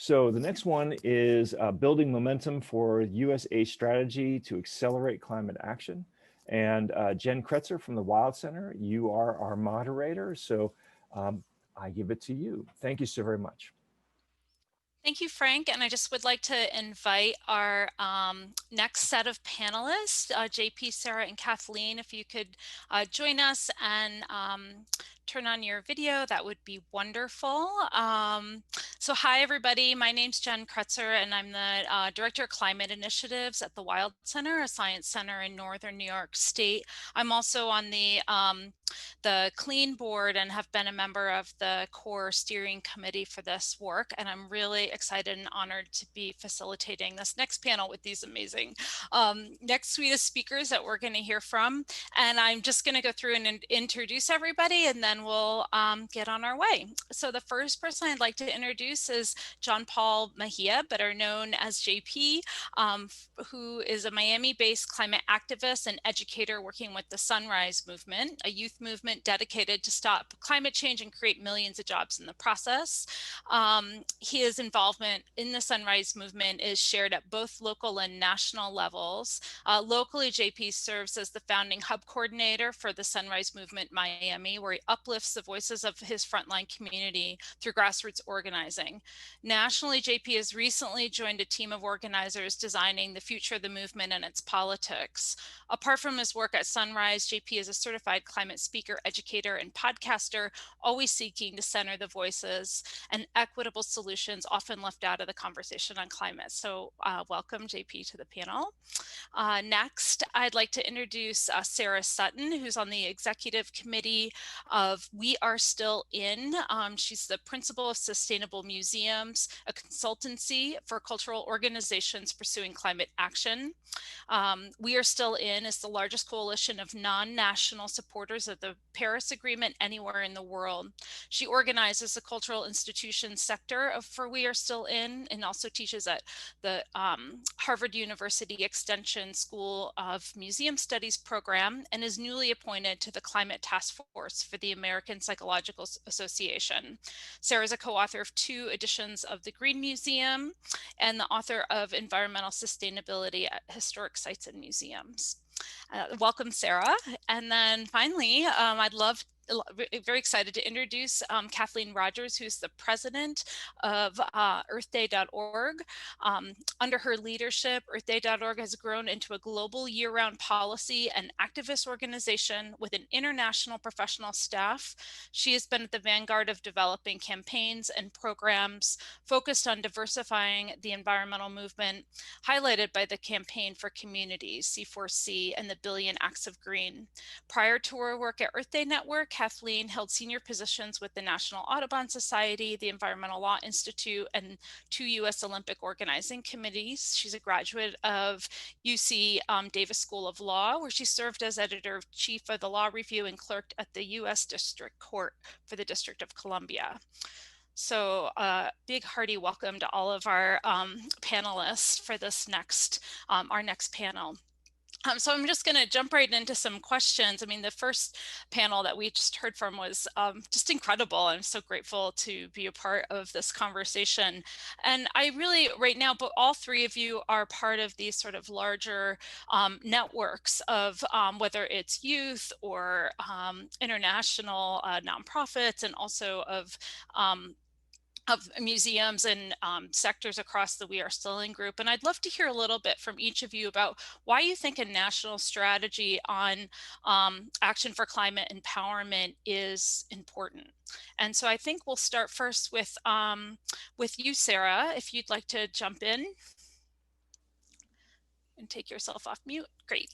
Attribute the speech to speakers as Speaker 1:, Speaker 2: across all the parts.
Speaker 1: So the next one is building momentum for USA strategy to accelerate climate action. And Jen Kretser from the Wild Center, you are our moderator. So I give it to you. Thank you so very much.
Speaker 2: Thank you, Frank. And I just would like to invite our next set of panelists, JP, Sarah, and Kathleen, if you could join us and turn on your video, that would be wonderful. So hi, everybody. My name's Jen Kretser, and I'm the Director of Climate Initiatives at the Wild Center, a science center in Northern New York State. I'm also on the Clean Board and have been a member of the core steering committee for this work. And I'm really excited and honored to be facilitating this next panel with these amazing next suite of speakers that we're going to hear from. And I'm just going to go through and introduce everybody, and then we'll get on our way. So the first person I'd like to introduce is John Paul Mejia, better known as JP, who is a Miami-based climate activist and educator working with the Sunrise Movement, a youth movement dedicated to stop climate change and create millions of jobs in the process. His involvement in the Sunrise Movement is shared at both local and national levels. Locally, JP serves as the founding hub coordinator for the Sunrise Movement Miami, where he uplifts the voices of his frontline community through grassroots organizing. Nationally, JP has recently joined a team of organizers designing the future of the movement and its politics. Apart from his work at Sunrise, JP is a certified climate speaker, educator, and podcaster, always seeking to center the voices and equitable solutions often left out of the conversation on climate. So welcome, JP, to the panel. Next, I'd like to introduce Sarah Sutton, who's on the executive committee of WeAreStillIn. She's the principal of Sustainable Museums, a consultancy for cultural organizations pursuing climate action. WeAreStillIn is the largest coalition of non-national supporters of the Paris Agreement anywhere in the world. She organizes the cultural institutions sector for WeAreStillIn and also teaches at the Harvard University Extension School of Museum Studies program, and is newly appointed to the Climate Task Force for the American Psychological Association. Sarah is a co-author of 2 editions of the Green Museum and the author of Environmental Sustainability at Historic Sites and Museums. Welcome, Sarah. And then finally, very excited to introduce Kathleen Rogers, who's the president of EarthDay.org. Under her leadership, EarthDay.org has grown into a global year-round policy and activist organization with an international professional staff. She has been at the vanguard of developing campaigns and programs focused on diversifying the environmental movement, highlighted by the Campaign for Communities, C4C, and the Billion Acts of Green. Prior to her work at Earth Day Network, Kathleen held senior positions with the National Audubon Society, the Environmental Law Institute, and 2 U.S. Olympic organizing committees. She's a graduate of UC Davis School of Law, where she served as editor-in-chief of the Law Review and clerked at the U.S. District Court for the District of Columbia. So big hearty welcome to all of our panelists for this our next panel. So I'm just going to jump right into some questions. I mean, the first panel that we just heard from was just incredible. I'm so grateful to be a part of this conversation. And I really, right now, but all 3 of you are part of these sort of larger networks of whether it's youth or international nonprofits, and also of museums and sectors across the WeAreStillIn group. And I'd love to hear a little bit from each of you about why you think a national strategy on action for climate empowerment is important. And so I think we'll start first with you, Sarah, if you'd like to jump in and take yourself off mute. Great.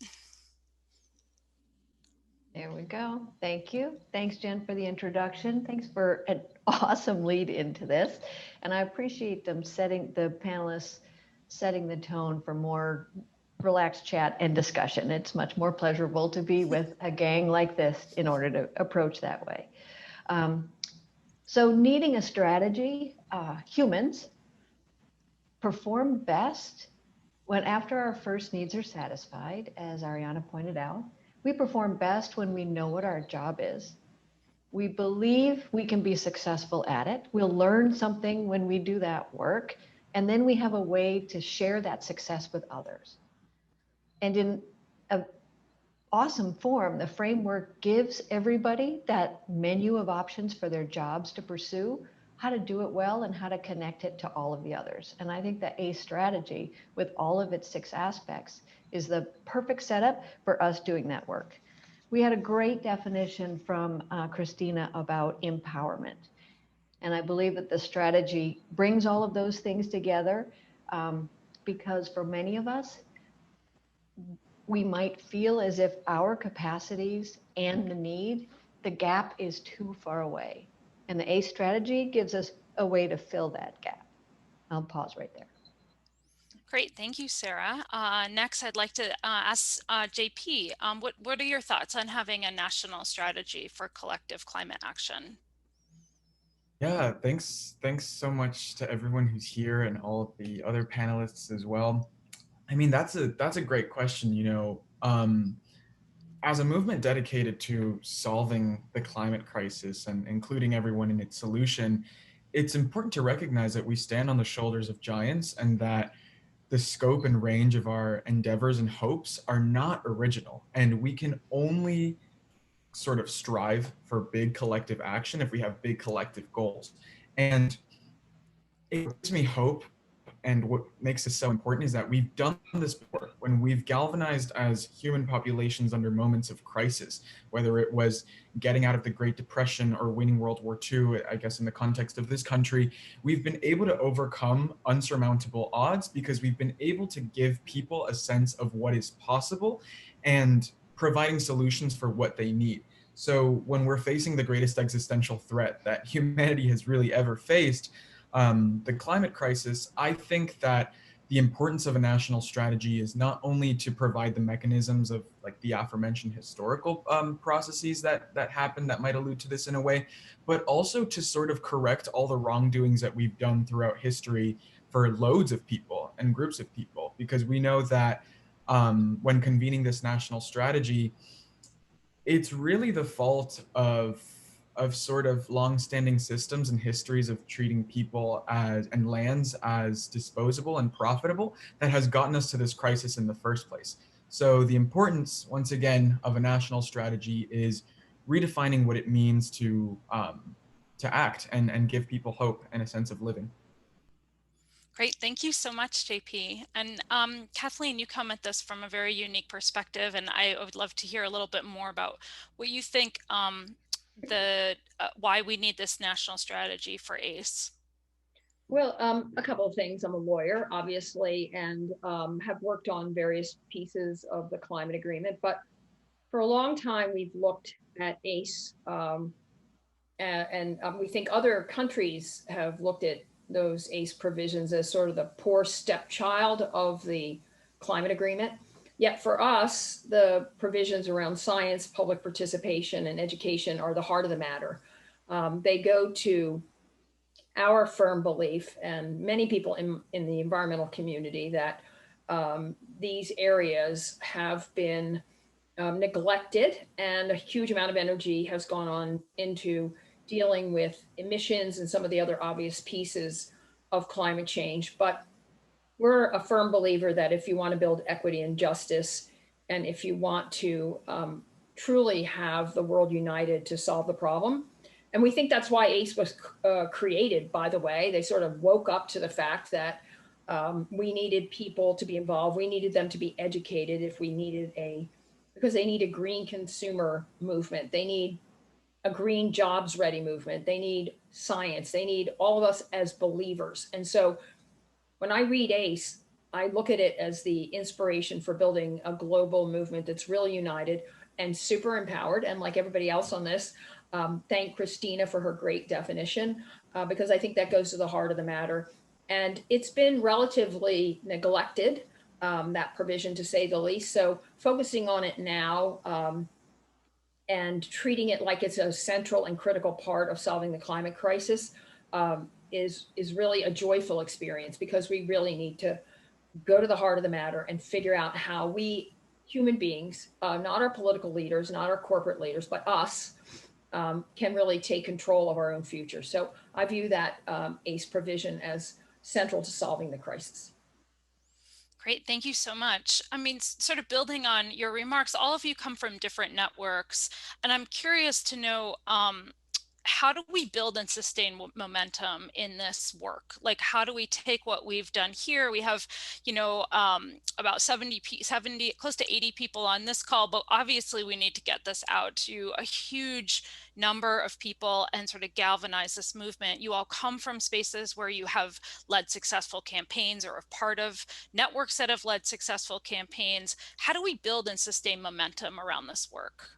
Speaker 3: There we go. Thank you. Thanks, Jen, for the introduction. Thanks for an awesome lead into this. And I appreciate them the panelists setting the tone for more relaxed chat and discussion. It's much more pleasurable to be with a gang like this in order to approach that way. So needing a strategy, humans perform best when after our first needs are satisfied, as Ariana pointed out. We perform best when we know what our job is. We believe we can be successful at it. We'll learn something when we do that work. And then we have a way to share that success with others. And in an awesome form, the framework gives everybody that menu of options for their jobs to pursue, how to do it well and how to connect it to all of the others. And I think the ACE strategy with all of its 6 aspects is the perfect setup for us doing that work. We had a great definition from Christina about empowerment. And I believe that the strategy brings all of those things together because for many of us, we might feel as if our capacities and the need, the gap is too far away. And the ACE strategy gives us a way to fill that gap. I'll pause right there.
Speaker 2: Great, thank you, Sarah. Next, I'd like to ask JP, what are your thoughts on having a national strategy for collective climate action?
Speaker 4: Yeah, thanks so much to everyone who's here and all of the other panelists as well. I mean, that's a great question, as a movement dedicated to solving the climate crisis and including everyone in its solution, it's important to recognize that we stand on the shoulders of giants and that the scope and range of our endeavors and hopes are not original. And we can only sort of strive for big collective action if we have big collective goals. And it gives me hope. And what makes this so important is that we've done this before when we've galvanized as human populations under moments of crisis, whether it was getting out of the Great Depression or winning World War II, I guess in the context of this country, we've been able to overcome unsurmountable odds because we've been able to give people a sense of what is possible and providing solutions for what they need. So when we're facing the greatest existential threat that humanity has really ever faced, the climate crisis, I think that the importance of a national strategy is not only to provide the mechanisms of like the aforementioned historical processes that happen that might allude to this in a way, but also to sort of correct all the wrongdoings that we've done throughout history for loads of people and groups of people, because we know that when convening this national strategy, it's really the fault of sort of long-standing systems and histories of treating people as and lands as disposable and profitable that has gotten us to this crisis in the first place. So the importance, once again, of a national strategy is redefining what it means to act and give people hope and a sense of living.
Speaker 2: Great, thank you so much, JP. And Kathleen, you come at this from a very unique perspective, and I would love to hear a little bit more about what you think why we need this national strategy for ACE.
Speaker 5: Well, a couple of things. I'm a lawyer, obviously, and have worked on various pieces of the climate agreement. But for a long time, we've looked at ACE, and we think other countries have looked at those ACE provisions as sort of the poor stepchild of the climate agreement. Yet for us, the provisions around science, public participation, and education are the heart of the matter. They go to our firm belief, and many people in the environmental community, that these areas have been neglected, and a huge amount of energy has gone on into dealing with emissions and some of the other obvious pieces of climate change. But we're a firm believer that if you want to build equity and justice, and if you want to truly have the world united to solve the problem, and we think that's why ACE was created, by the way. They sort of woke up to the fact that we needed people to be involved. We needed them to be educated because they need a green consumer movement. They need a green jobs ready movement. They need science. They need all of us as believers. And so when I read ACE, I look at it as the inspiration for building a global movement that's really united and super empowered. And like everybody else on this, thank Christina for her great definition, because I think that goes to the heart of the matter. And it's been relatively neglected, that provision, to say the least. So focusing on it now and treating it like it's a central and critical part of solving the climate crisis is really a joyful experience, because we really need to go to the heart of the matter and figure out how we human beings, not our political leaders, not our corporate leaders, but us, can really take control of our own future. So I view that ACE provision as central to solving the crisis.
Speaker 2: Great, thank you so much. I mean, sort of building on your remarks, all of you come from different networks, and I'm curious to know, how do we build and sustain momentum in this work? Like, how do we take what we've done here? We have, you know, about 70, close to 80 people on this call, but obviously we need to get this out to a huge number of people and sort of galvanize this movement. You all come from spaces where you have led successful campaigns or are part of networks that have led successful campaigns. How do we build and sustain momentum around this work?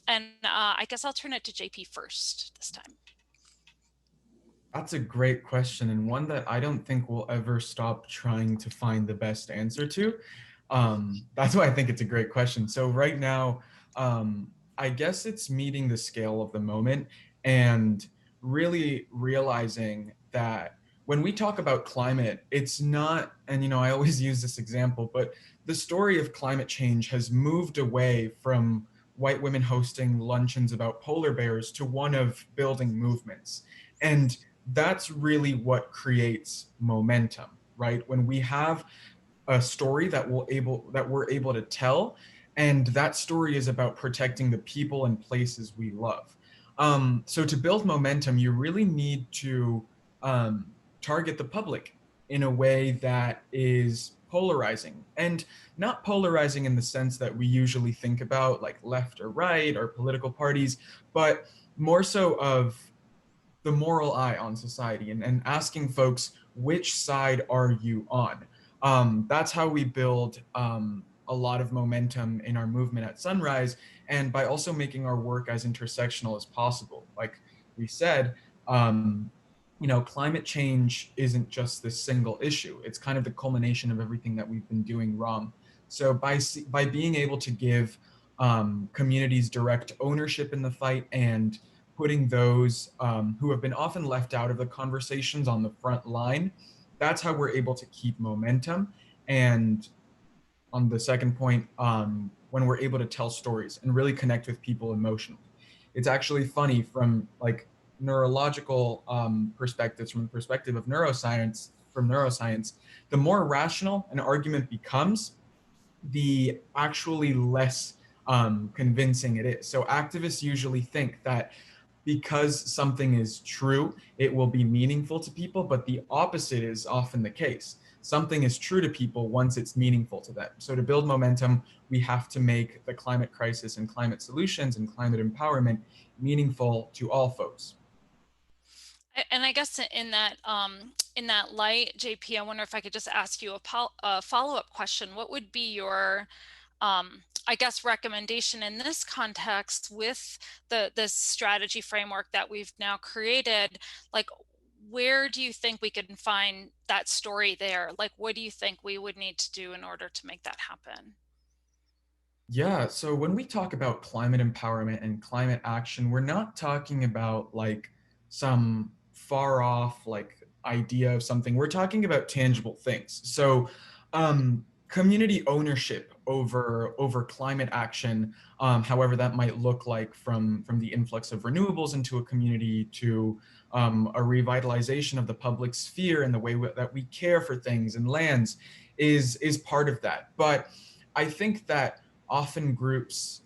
Speaker 2: And I guess I'll turn it to JP first this time.
Speaker 4: That's a great question, and one that I don't think we'll ever stop trying to find the best answer to. That's why I think it's a great question. So right now, I guess it's meeting the scale of the moment and really realizing that when we talk about climate, it's not, and I always use this example, but the story of climate change has moved away from white women hosting luncheons about polar bears to one of building movements. And that's really what creates momentum, right? When we have a story that we're able to tell, and that story is about protecting the people and places we love. So to build momentum, you really need to target the public in a way that is polarizing, and not polarizing in the sense that we usually think about, like left or right or political parties, but more so of the moral eye on society, and asking folks, which side are you on? That's how we build a lot of momentum in our movement at Sunrise, and by also making our work as intersectional as possible. Like we said, climate change isn't just this single issue. It's kind of the culmination of everything that we've been doing wrong. So by being able to give communities direct ownership in the fight, and putting those who have been often left out of the conversations on the front line, that's how we're able to keep momentum. And on the second point, when we're able to tell stories and really connect with people emotionally. It's actually funny from like neurological perspectives, from the perspective of neuroscience, the more rational an argument becomes, the actually less convincing it is. So activists usually think that because something is true, it will be meaningful to people, but the opposite is often the case. Something is true to people once it's meaningful to them. So to build momentum, we have to make the climate crisis and climate solutions and climate empowerment meaningful to all folks.
Speaker 2: And I guess in that light, JP, I wonder if I could just ask you a follow-up question. What would be your I guess recommendation in this context with this strategy framework that we've now created? Like, where do you think we can find that story there? Like, what do you think we would need to do in order to make that happen?
Speaker 4: Yeah, so when we talk about climate empowerment and climate action, we're not talking about like some far off like idea of something. We're talking about tangible things. So community ownership over climate action, however that might look like, from the influx of renewables into a community to a revitalization of the public sphere and the way that we care for things and lands, is part of that. But I think that often groups,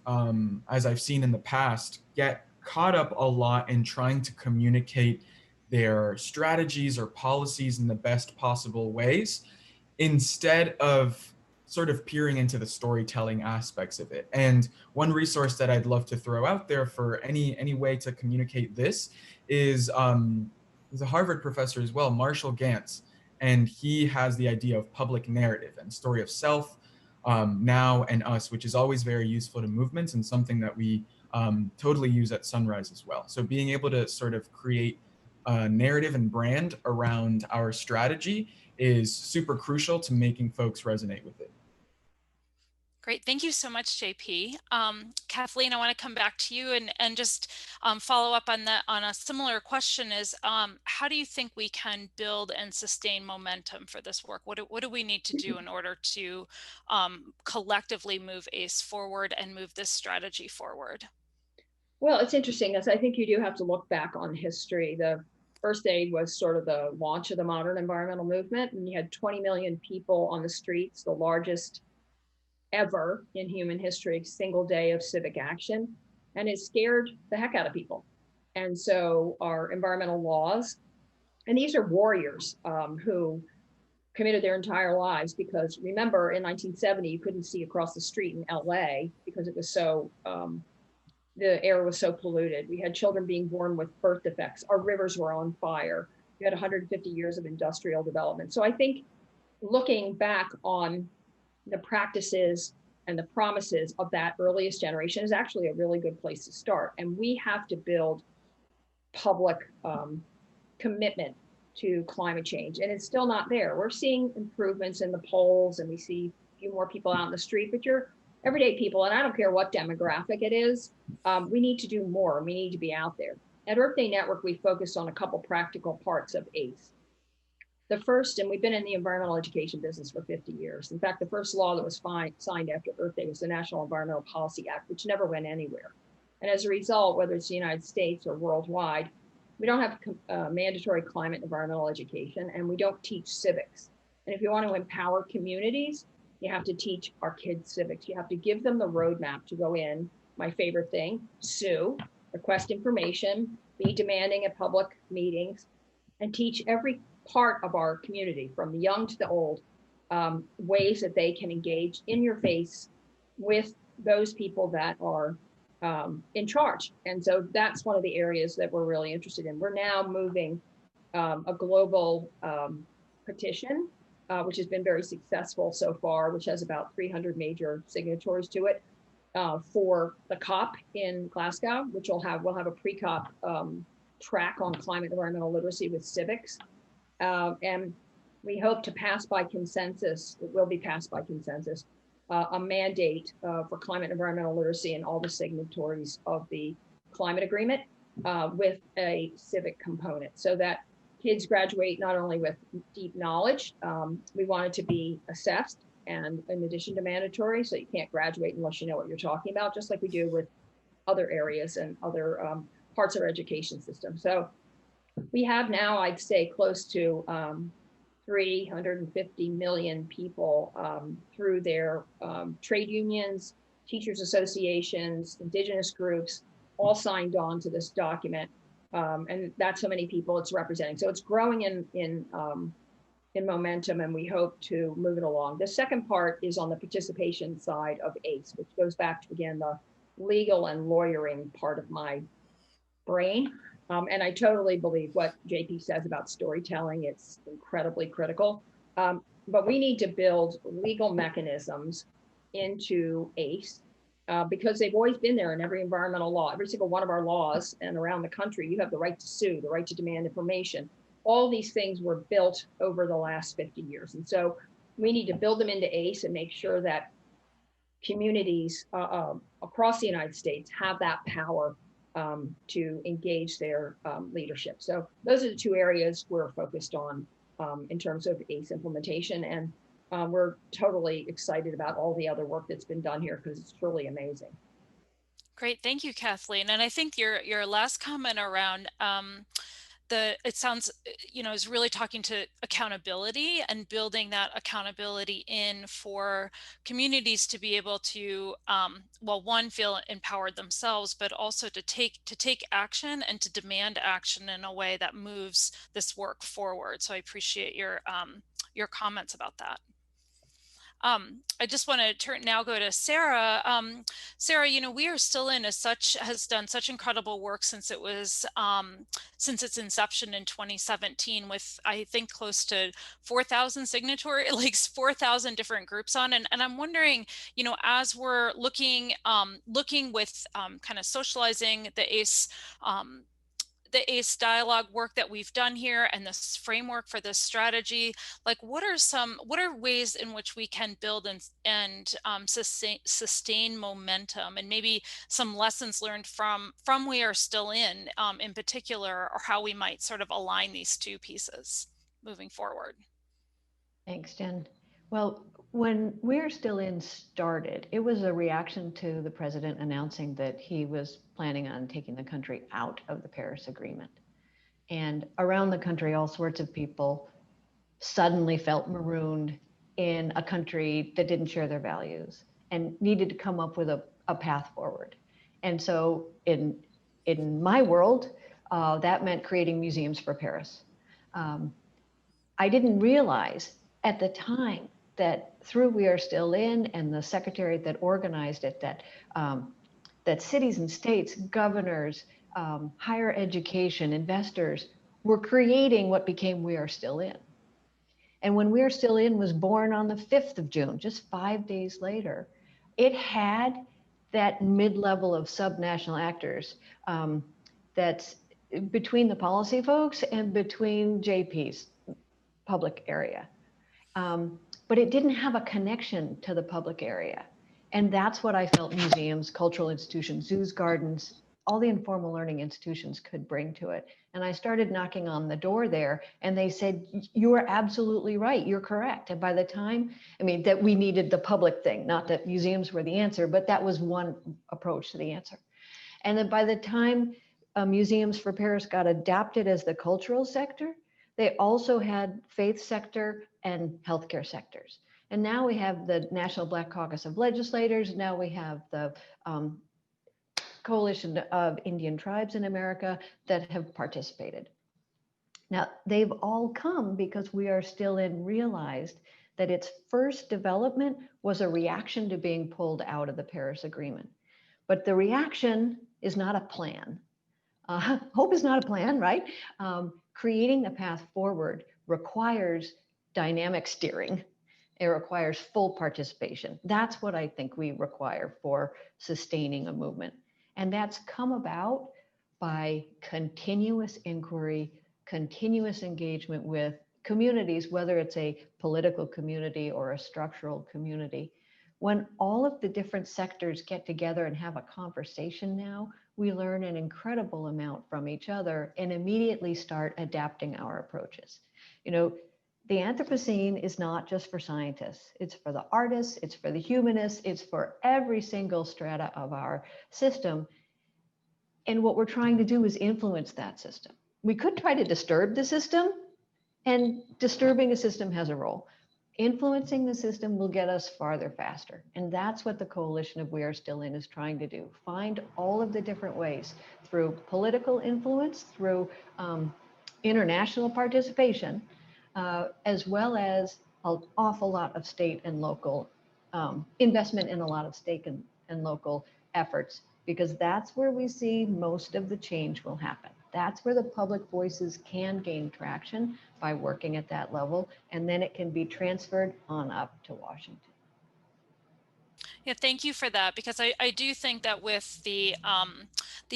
Speaker 4: as I've seen in the past, get caught up a lot in trying to communicate their strategies or policies in the best possible ways, instead of sort of peering into the storytelling aspects of it. And one resource that I'd love to throw out there for any way to communicate this is he's a Harvard professor as well, Marshall Gantz, and he has the idea of public narrative and story of self, now and us, which is always very useful to movements and something that we totally use at Sunrise as well. So being able to sort of create a narrative and brand around our strategy is super crucial to making folks resonate with it.
Speaker 2: Great, thank you so much, JP. Kathleen, I want to come back to you and just follow up on a similar question. Is how do you think we can build and sustain momentum for this work? What do we need to do in order to collectively move ACE forward and move this strategy forward?
Speaker 5: Well, it's interesting, as I think you do have to look back on history. The Earth Day was sort of the launch of the modern environmental movement, and you had 20 million people on the streets, the largest ever in human history, single day of civic action, and it scared the heck out of people. And so our environmental laws, and these are warriors who committed their entire lives, because remember in 1970 you couldn't see across the street in LA because it was so the air was so polluted. We had children being born with birth defects. Our rivers were on fire. We had 150 years of industrial development. So I think looking back on the practices and the promises of that earliest generation is actually a really good place to start. And we have to build public commitment to climate change. And it's still not there. We're seeing improvements in the polls, and we see a few more people out in the street, but you're everyday people, and I don't care what demographic it is, we need to do more. We need to be out there. At Earth Day Network, we focused on a couple practical parts of ACE. The first, and we've been in the environmental education business for 50 years. In fact, the first law that was signed after Earth Day was the National Environmental Policy Act, which never went anywhere. And as a result, whether it's the United States or worldwide, we don't have mandatory climate and environmental education, and we don't teach civics. And if you want to empower communities, you have to teach our kids civics. You have to give them the roadmap to go in. My favorite thing, sue, request information, be demanding at public meetings, and teach every part of our community, from the young to the old, ways that they can engage in your face with those people that are in charge. And so that's one of the areas that we're really interested in. We're now moving a global petition, which has been very successful so far, which has about 300 major signatories to it, for the COP in Glasgow, which we'll have a pre-COP track on climate and environmental literacy with civics. And we hope to pass by consensus, it will be passed by consensus, a mandate for climate and environmental literacy in all the signatories of the climate agreement, with a civic component, so that kids graduate not only with deep knowledge, we want it to be assessed, and in addition to mandatory, so you can't graduate unless you know what you're talking about, just like we do with other areas and other parts of our education system. So we have now, I'd say, close to 350 million people through their trade unions, teachers associations, indigenous groups, all signed on to this document. And that's how many people it's representing. So it's growing in momentum, and we hope to move it along. The second part is on the participation side of ACE, which goes back to, again, the legal and lawyering part of my brain. And I totally believe what JP says about storytelling. It's incredibly critical. But we need to build legal mechanisms into ACE, because they've always been there in every environmental law. Every single one of our laws, and around the country, you have the right to sue, the right to demand information. All these things were built over the last 50 years. And so we need to build them into ACE and make sure that communities across the United States have that power to engage their leadership. So those are the two areas we're focused on in terms of ACE implementation. And we're totally excited about all the other work that's been done here, because it's truly amazing.
Speaker 2: Great, thank you, Kathleen. And I think your last comment around it sounds, is really talking to accountability and building that accountability in for communities to be able to, well, one, feel empowered themselves, but also to take action and to demand action in a way that moves this work forward. So I appreciate your comments about that. I just want to go to Sarah. Sarah, WeAreStillIn has done such incredible work since since its inception in 2017, with I think close to 4,000 signatory, like 4,000 different groups on. And I'm wondering, as we're looking with kind of socializing the ACE dialogue work that we've done here and this framework for this strategy, like what are ways in which we can build and sustain momentum, and maybe some lessons learned from WeAreStillIn in particular, or how we might sort of align these two pieces moving forward.
Speaker 3: Thanks, Jen. Well, when We're Still In started, it was a reaction to the president announcing that he was planning on taking the country out of the Paris Agreement. And around the country, all sorts of people suddenly felt marooned in a country that didn't share their values and needed to come up with a path forward. And so in my world, that meant creating museums for Paris. I didn't realize at the time that through We Are Still In and the secretary that organized it, that cities and states, governors, higher education, investors were creating what became We Are Still In. And when We Are Still In was born on the 5th of June, just 5 days later, it had that mid-level of subnational actors that's between the policy folks and between JP's public area. But it didn't have a connection to the public area. And that's what I felt museums, cultural institutions, zoos, gardens, all the informal learning institutions could bring to it. And I started knocking on the door there and they said, you are absolutely right, you're correct. And by the time, that we needed the public thing, not that museums were the answer, but that was one approach to the answer. And then by the time Museums for Paris got adapted as the cultural sector, they also had faith sector and healthcare sectors. And now we have the National Black Caucus of Legislators. Now we have the Coalition of Indian Tribes in America that have participated. Now, they've all come because We Are Still In realized that its first development was a reaction to being pulled out of the Paris Agreement. But the reaction is not a plan. Hope is not a plan, right? Creating the path forward requires dynamic steering. It requires full participation. That's what I think we require for sustaining a movement. And that's come about by continuous inquiry, continuous engagement with communities, whether it's a political community or a structural community. When all of the different sectors get together and have a conversation now, we learn an incredible amount from each other and immediately start adapting our approaches. The Anthropocene is not just for scientists. It's for the artists, it's for the humanists, it's for every single strata of our system. And what we're trying to do is influence that system. We could try to disturb the system, and disturbing a system has a role. Influencing the system will get us farther faster. And that's what the coalition of We Are Still In is trying to do. Find all of the different ways through political influence, through international participation, as well as an awful lot of state and local investment in a lot of state and local efforts, because that's where we see most of the change will happen. That's where the public voices can gain traction by working at that level, and then it can be transferred on up to Washington.
Speaker 2: Yeah, thank you for that, because I do think that with the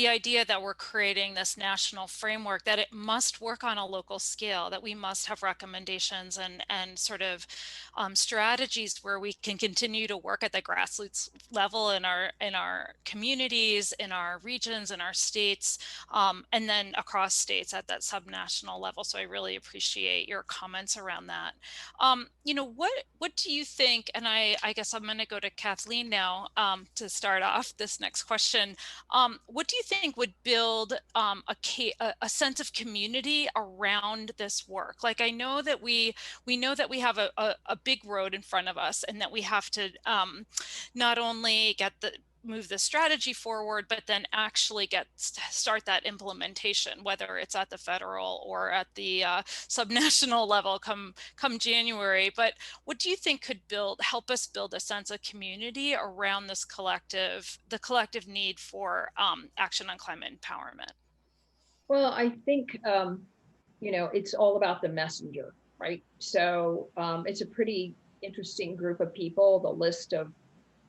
Speaker 2: idea that we're creating this national framework, that it must work on a local scale, that we must have recommendations and sort of strategies where we can continue to work at the grassroots level in our communities, in our regions, in our states, and then across states at that subnational level. So I really appreciate your comments around that. What do you think? And I guess I'm going to go to Kathleen now to start off this next question. What do you think would build a sense of community around this work? Like, I know that we know that we have a big road in front of us, and that we have to not only move the strategy forward, but then actually start that implementation, whether it's at the federal or at the subnational level come January. But what do you think could help us build a sense of community around the collective need for action on climate empowerment?
Speaker 5: Well, I think, it's all about the messenger, right? So it's a pretty interesting group of people, the list of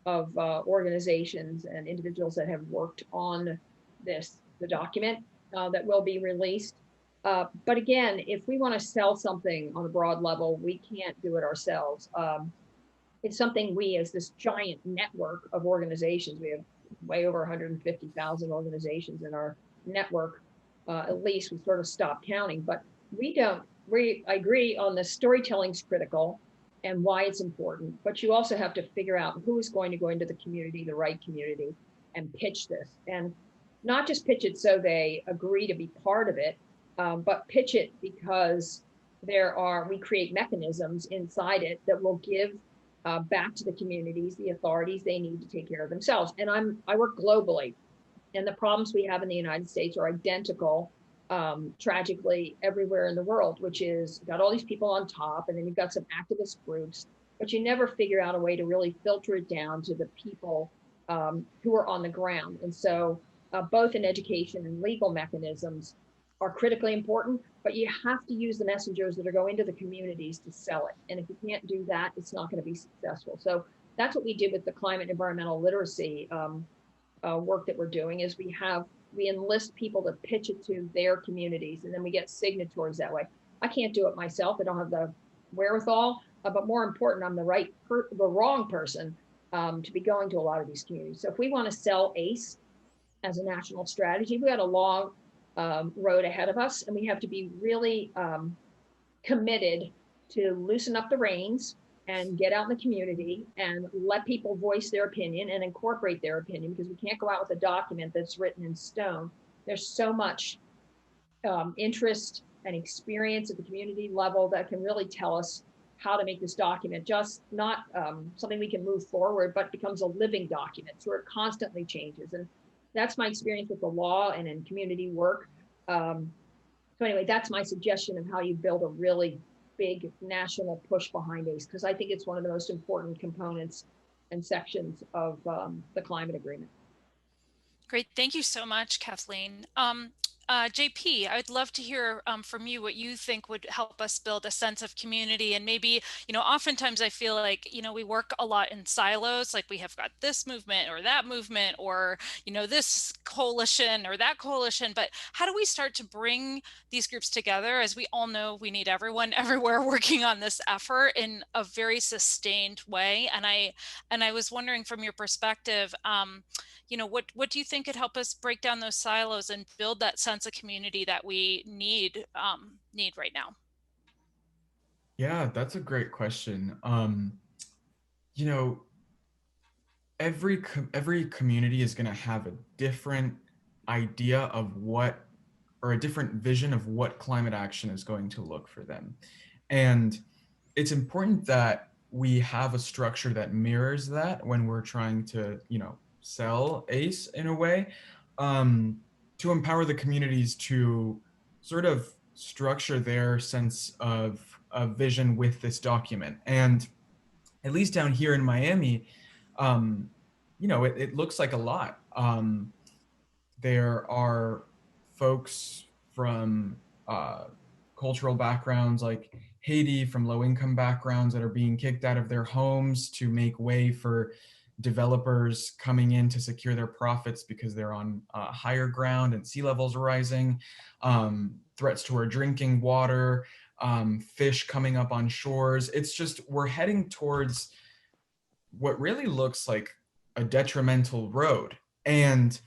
Speaker 5: organizations and individuals that have worked on the document that will be released. But again, if we want to sell something on a broad level, we can't do it ourselves. It's something we, as this giant network of organizations, we have way over 150,000 organizations in our network. At least we sort of stopped counting, but I agree on the storytelling's critical. and why it's important. But you also have to figure out who is going to go into the community, the right community, and pitch this. And not just pitch it so they agree to be part of it, but pitch it because we create mechanisms inside it that will give back to the communities the authorities they need to take care of themselves. And I work globally, and the problems we have in the United States are identical, tragically, everywhere in the world, which is you've got all these people on top, and then you've got some activist groups, but you never figure out a way to really filter it down to the people who are on the ground. And so both in education and legal mechanisms are critically important, but you have to use the messengers that are going to the communities to sell it. And if you can't do that, it's not going to be successful. So that's what we did with the climate and environmental literacy work that we're doing, is we enlist people to pitch it to their communities, and then we get signatories that way. I can't do it myself. I don't have the wherewithal, but more important, I'm the wrong person to be going to a lot of these communities. So if we want to sell ACE as a national strategy, we got a long road ahead of us, and we have to be really committed to loosen up the reins and get out in the community and let people voice their opinion and incorporate their opinion, because we can't go out with a document that's written in stone. There's so much interest and experience at the community level that can really tell us how to make this document just not something we can move forward, but becomes a living document, so it constantly changes. And that's my experience with the law and in community work. So anyway, that's my suggestion of how you build a really big national push behind ACE, because I think it's one of the most important components and sections of the climate agreement.
Speaker 2: Great. Thank you so much, Kathleen. JP, I'd love to hear from you what you think would help us build a sense of community. And maybe, oftentimes I feel like, we work a lot in silos, like we have got this movement or that movement, or, this coalition or that coalition. But how do we start to bring these groups together? As we all know, we need everyone everywhere working on this effort in a very sustained way. And I was wondering, from your perspective, what do you think could help us break down those silos and build that sense of community that we need right now?
Speaker 4: Yeah, that's a great question. Every community is going to have a different idea of what, or a different vision of what climate action is going to look for them. And it's important that we have a structure that mirrors that when we're trying to, sell ACE in a way, to empower the communities to sort of structure their sense of vision with this document. And at least down here in Miami, it looks like a lot. There are folks from cultural backgrounds like Haiti, from low-income backgrounds, that are being kicked out of their homes to make way for developers coming in to secure their profits because they're on higher ground and sea levels rising, threats to our drinking water, fish coming up on shores. It's just, we're heading towards what really looks like a detrimental road. And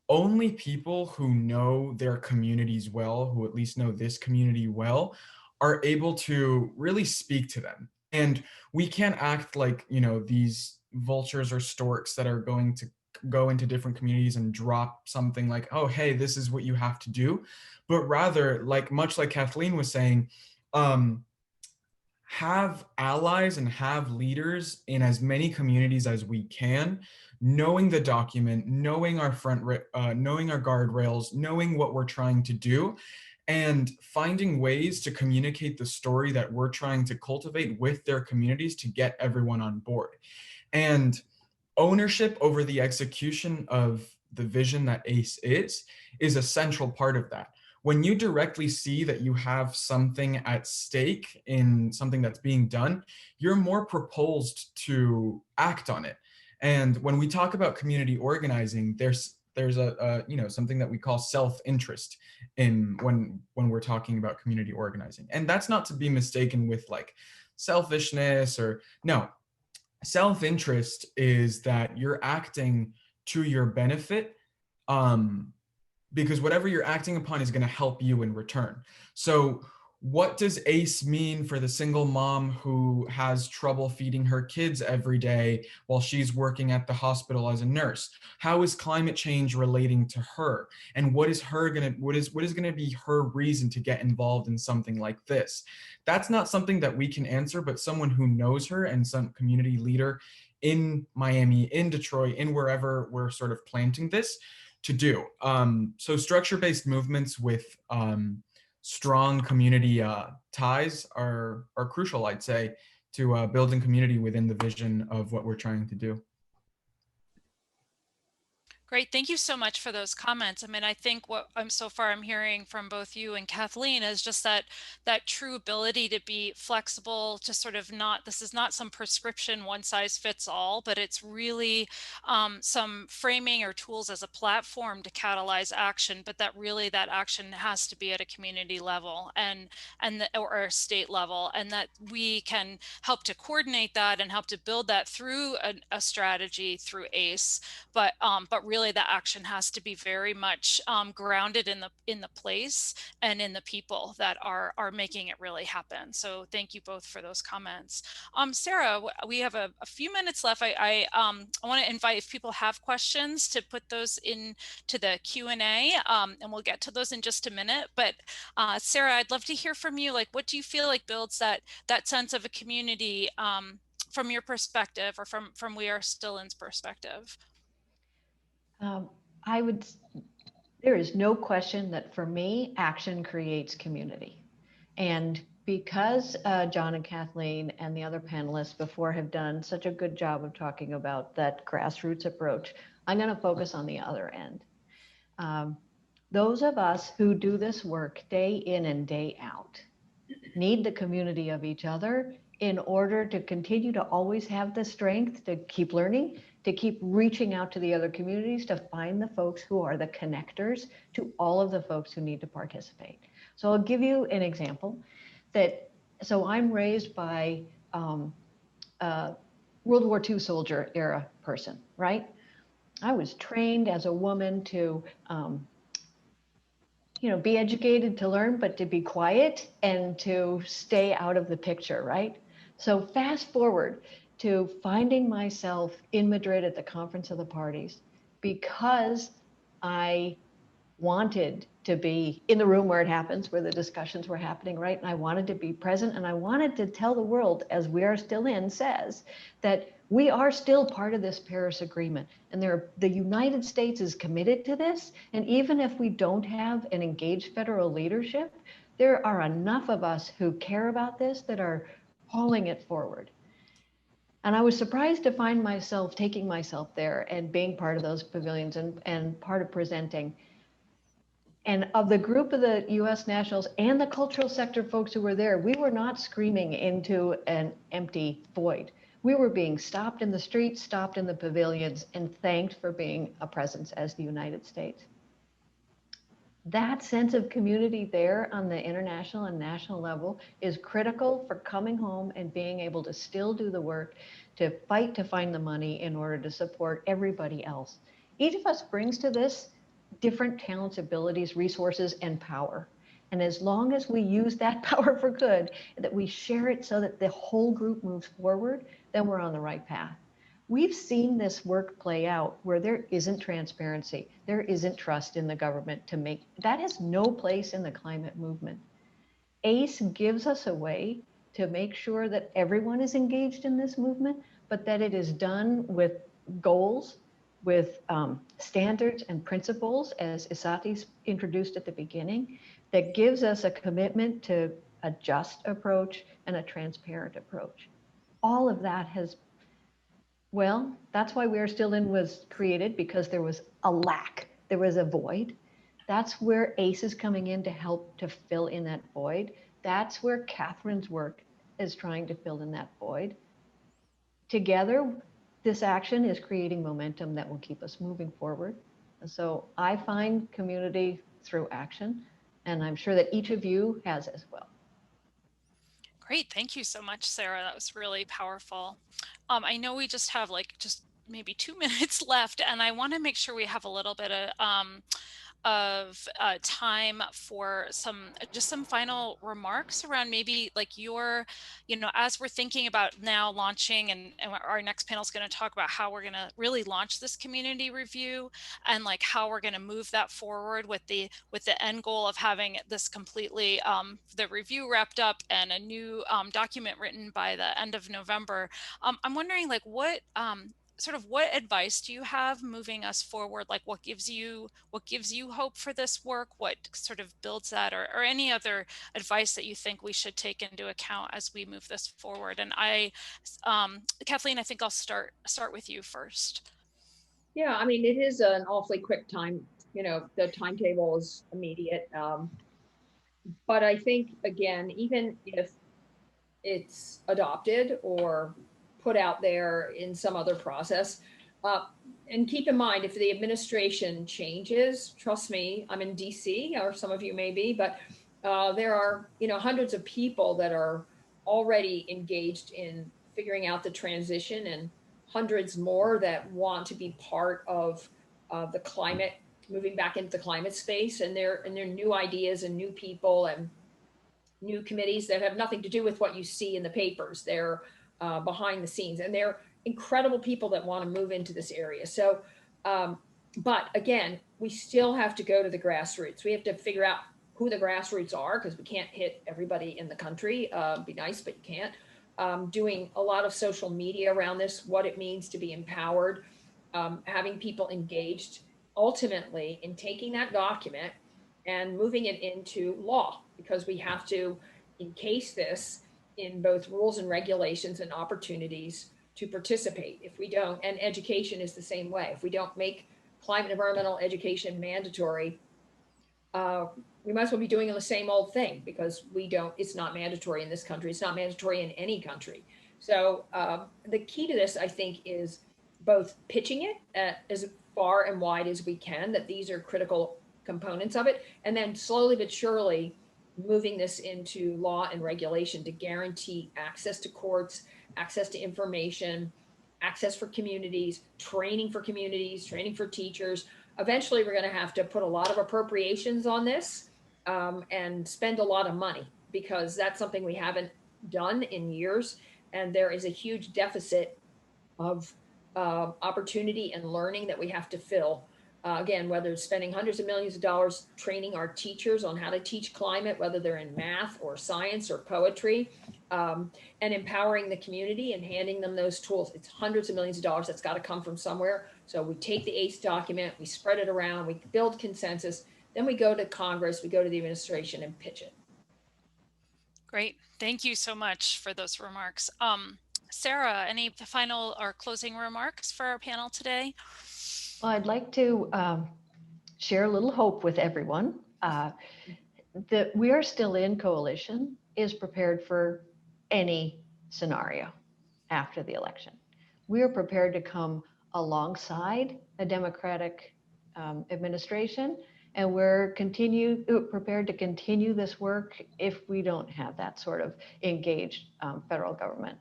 Speaker 4: only people who know their communities well, who at least know this community well, are able to really speak to them. And we can't act like, these vultures or storks that are going to go into different communities and drop something like, oh, hey, this is what you have to do. But rather, much like Kathleen was saying, have allies and have leaders in as many communities as we can, knowing the document, knowing our knowing our guardrails, knowing what we're trying to do, and finding ways to communicate the story that we're trying to cultivate with their communities to get everyone on board. And ownership over the execution of the vision that ACE is a central part of that. When you directly see that you have something at stake in something that's being done, you're more proposed to act on it. And when we talk about community organizing, there's a something that we call self-interest in when we're talking about community organizing. And that's not to be mistaken with selfishness, or no. Self-interest is that you're acting to your benefit, because whatever you're acting upon is going to help you in return. So What does ACE mean for the single mom who has trouble feeding her kids every day while she's working at the hospital as a nurse? How is climate change relating to her? And what is gonna be her reason to get involved in something like this? That's not something that we can answer, but someone who knows her and some community leader in Miami, in Detroit, in wherever we're sort of planting this to do. So structure-based movements with strong community ties are crucial, I'd say, to building community within the vision of what we're trying to do.
Speaker 2: Great. Thank you so much for those comments. I mean, I think what I'm hearing from both you and Kathleen is just that true ability to be flexible, to sort of this is not some prescription one size fits all, but it's really some framing or tools as a platform to catalyze action, but that really that action has to be at a community level or a state level, and that we can help to coordinate that and help to build that through a strategy through ACE. But really the action has to be very much grounded in the place and in the people that are making it really happen. So thank you both for those comments. Sarah, we have a few minutes left. I want to invite, if people have questions, to put those into the Q&A, and we'll get to those in just a minute. But Sarah, I'd love to hear from you. Like, what do you feel like builds that sense of a community from your perspective, or from WeAreStillIn's perspective?
Speaker 3: There is no question that for me, action creates community. And because John and Kathleen and the other panelists before have done such a good job of talking about that grassroots approach, I'm going to focus on the other end. Those of us who do this work day in and day out need the community of each other in order to continue to always have the strength to keep learning, to keep reaching out to the other communities, to find the folks who are the connectors to all of the folks who need to participate. So I'll give you an example. So I'm raised by World War II soldier era person, right? I was trained as a woman to be educated, to learn, but to be quiet and to stay out of the picture, right? So fast forward to finding myself in Madrid at the Conference of the Parties because I wanted to be in the room where it happens, where the discussions were happening, right? And I wanted to be present, and I wanted to tell the world, as WeAreStillIn says, that we are still part of this Paris Agreement, and the United States is committed to this. And even if we don't have an engaged federal leadership, there are enough of us who care about this that are hauling it forward. And I was surprised to find myself taking myself there and being part of those pavilions and part of presenting. And of the group of the US nationals and the cultural sector folks who were there, we were not screaming into an empty void. We were being stopped in the streets, stopped in the pavilions, and thanked for being a presence as the United States. That sense of community there on the international and national level is critical for coming home and being able to still do the work, to fight to find the money in order to support everybody else. Each of us brings to this different talents, abilities, resources, and power. And as long as we use that power for good, that we share it so that the whole group moves forward, then we're on the right path. We've seen this work play out where there isn't transparency, there isn't trust in the government to make, that has no place in the climate movement. ACE gives us a way to make sure that everyone is engaged in this movement, but that it is done with goals, with standards and principles, as Isati's introduced at the beginning, that gives us a commitment to a just approach and a transparent approach. All of that has, well, that's why WeAreStillIn was created, because there was a lack, there was a void. That's where ACE is coming in to help to fill in that void. That's where Catherine's work is trying to fill in that void. Together, this action is creating momentum that will keep us moving forward. And so I find community through action, and I'm sure that each of you has as well.
Speaker 2: Great. Thank you so much, Sarah. That was really powerful. I know we just have like maybe 2 minutes left, and I want to make sure we have a little bit of time for some final remarks around maybe like your, as we're thinking about now launching, and our next panel is going to talk about how we're going to really launch this community review, and like how we're going to move that forward with the end goal of having this completely the review wrapped up and a new document written by the end of November. I'm wondering, like, what advice do you have moving us forward? Like, what gives you hope for this work? What sort of builds that, or any other advice that you think we should take into account as we move this forward? And Kathleen, I think I'll start with you first.
Speaker 5: Yeah, I mean, it is an awfully quick time. The timetable is immediate. But I think, again, even if it's adopted or put out there in some other process, and keep in mind, if the administration changes, trust me, I'm in DC, or some of you may be, but there are, hundreds of people that are already engaged in figuring out the transition, and hundreds more that want to be part of the climate, moving back into the climate space, and they're new ideas and new people and new committees that have nothing to do with what you see in the papers. They're behind the scenes, and they're incredible people that want to move into this area. So, but again, we still have to go to the grassroots. We have to figure out who the grassroots are, because we can't hit everybody in the country. Be nice, but you can't. Doing a lot of social media around this, what it means to be empowered, having people engaged ultimately in taking that document and moving it into law, because we have to encase this in both rules and regulations and opportunities to participate. If we don't, and education is the same way, if we don't make climate and environmental education mandatory, we might as well be doing the same old thing, because it's not mandatory in this country. It's not mandatory in any country. So the key to this, I think, is both pitching it as far and wide as we can, that these are critical components of it, and then slowly but surely moving this into law and regulation to guarantee access to courts, access to information, access for communities, training for teachers. Eventually, we're going to have to put a lot of appropriations on this and spend a lot of money, because that's something we haven't done in years. And there is a huge deficit of opportunity and learning that we have to fill. Again, whether it's spending hundreds of millions of dollars training our teachers on how to teach climate, whether they're in math or science or poetry, and empowering the community and handing them those tools. It's hundreds of millions of dollars that's got to come from somewhere. So we take the ACE document, we spread it around, we build consensus, then we go to Congress, we go to the administration and pitch it.
Speaker 2: Great. Thank you so much for those remarks. Sarah, any final or closing remarks for our panel today?
Speaker 3: Well, I'd like to share a little hope with everyone. The WeAreStillIn coalition is prepared for any scenario after the election. We are prepared to come alongside a Democratic administration, and we're prepared to continue this work if we don't have that sort of engaged federal government.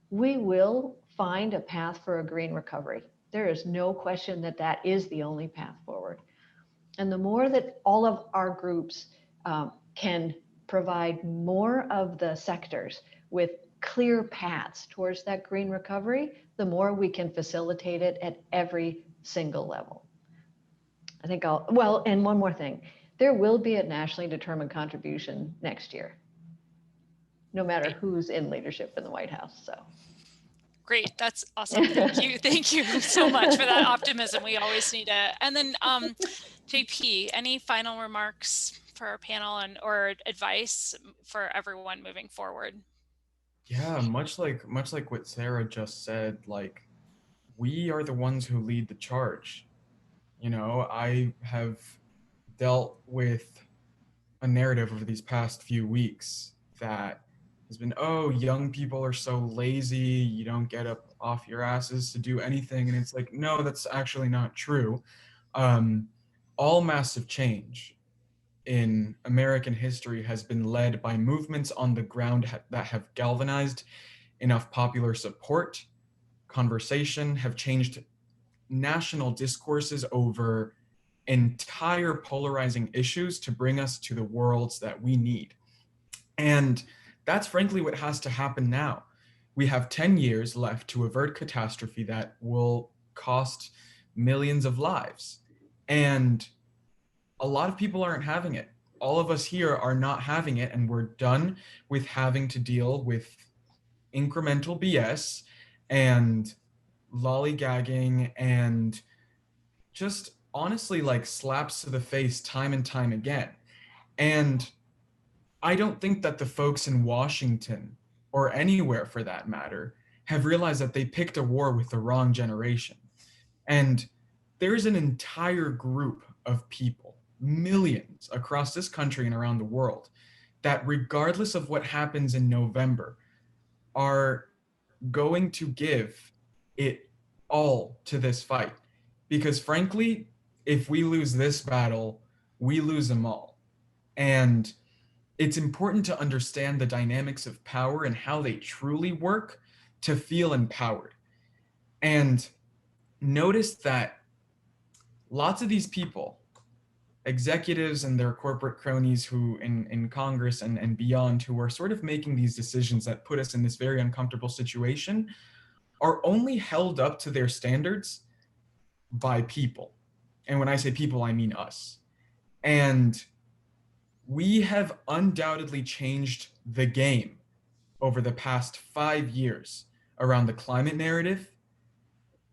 Speaker 3: We will find a path for a green recovery. There is no question that that is the only path forward. And the more that all of our groups can provide more of the sectors with clear paths towards that green recovery, the more we can facilitate it at every single level. I think and one more thing, there will be a nationally determined contribution next year, no matter who's in leadership in the White House. So.
Speaker 2: Great. That's awesome. Thank you. Thank you so much for that optimism. We always need it. And then JP, any final remarks for our panel or advice for everyone moving forward?
Speaker 4: Yeah, much like what Sarah just said, like, we are the ones who lead the charge. I have dealt with a narrative over these past few weeks that has been, oh, young people are so lazy, you don't get up off your asses to do anything. And it's like, no, that's actually not true. All massive change in American history has been led by movements on the ground that have galvanized enough popular support, conversation, have changed national discourses over entire polarizing issues to bring us to the worlds that we need. And that's frankly what has to happen now. We have 10 years left to avert catastrophe that will cost millions of lives. And a lot of people aren't having it. All of us here are not having it, and we're done with having to deal with incremental BS and lollygagging and just honestly like slaps to the face time and time again. And I don't think that the folks in Washington, or anywhere for that matter, have realized that they picked a war with the wrong generation. And there's an entire group of people, millions across this country and around the world, that regardless of what happens in November, are going to give it all to this fight. Because frankly, if we lose this battle, we lose them all. And it's important to understand the dynamics of power and how they truly work to feel empowered. And notice that lots of these people, executives and their corporate cronies who in Congress and beyond, who are sort of making these decisions that put us in this very uncomfortable situation, are only held up to their standards by people. And when I say people, I mean us. And we have undoubtedly changed the game over the past 5 years around the climate narrative.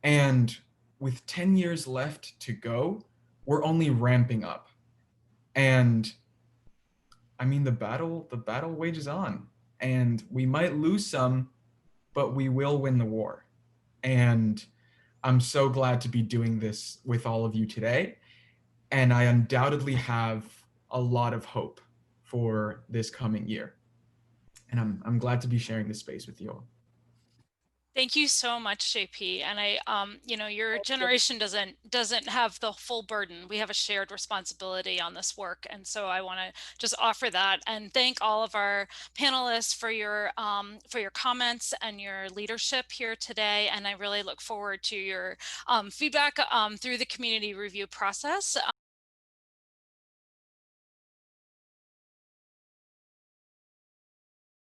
Speaker 4: And with 10 years left to go, we're only ramping up. And I mean, the battle wages on, and we might lose some, but we will win the war. And I'm so glad to be doing this with all of you today. And I undoubtedly have a lot of hope for this coming year. And I'm glad to be sharing this space with you all.
Speaker 2: Thank you so much, JP. And you know, your generation doesn't have the full burden. We have a shared responsibility on this work. And so I want to just offer that and thank all of our panelists for your comments and your leadership here today. And I really look forward to your feedback through the community review process.